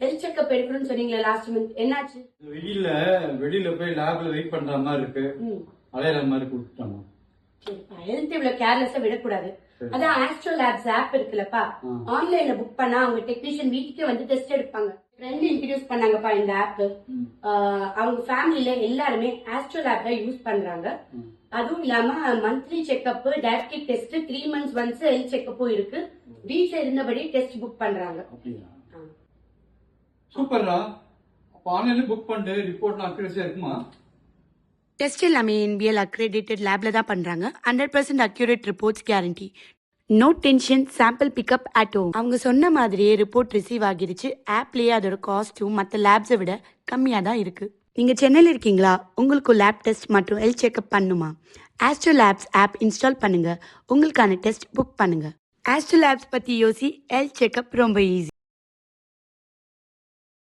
Health checkup எடுக்கணும்னு சொன்னீங்களா last month, என்னாச்சு? வெளியில போய் லேப்ல வெயிட் பண்ற மாதிரி இருக்கு, அலையிற மாதிரி கொடுத்துட்டாங்க. சரிப்பா, ஹெல்த் இவ்வளவு கேர்லெஸ்ஸா விடக்கூடாது. அதான் ஆஸ்ட்ரோ லேப்ஸ் ஆப் இருக்குல்லப்பா, ஆன்லைன்ல புக் பண்ணா அவங்க டெக்னீஷியன் வீட்டுக்கே வந்து டெஸ்ட் எடுப்பாங்க. ஃப்ரெண்ட் இன்ட்ரடியூஸ் பண்ணாங்கப்பா இந்த ஆப். அவங்க ஃபேமிலில எல்லாருமே ஆஸ்ட்ரோ லேப் தான் யூஸ் பண்றாங்க. அதுவும் இல்லாம monthly checkup, diabetic test, 3 months once health செக்அப்பும் இருக்கு. வீட்ல இருந்தபடி டெஸ்ட் புக் பண்றாங்க. சூப்பர்ரா. அப்ப ஆன்லைன்ல புக் பண்ணிட்டு ரிப்போர்ட்லாம் அக்யூரஸியா இருக்குமா? டெஸ்ட் எல்லாமே என்பிஎல் அக்ரெடிட்டட் லேப்ல தான் பண்றாங்க. 100% accurate reports guarantee. No tension, sample pickup at home. அவங்க சொன்ன மாதிரியே ரிப்போர்ட் ரிசீவ் ஆகிருச்சு. ஆப்லயே அதோட காஸ்ட்டும் மற்ற லேப்ஸை விட கம்மியாக தான் இருக்கு. நீங்க சென்னையில் இருக்கீங்களா? உங்களுக்கு லேப் டெஸ்ட் மற்றும் ஹெல்த் செக்அப் பண்ணுமா? ஆஸ்ட்ரோ லேப்ஸ் ஆப் இன்ஸ்டால் பண்ணுங்க, உங்களுக்கான டெஸ்ட் புக் பண்ணுங்க. ஆஸ்ட்ரோ லேப்ஸ் பத்தி யோசி, ஹெல்த் செக்அப் ரொம்ப ஈஸி.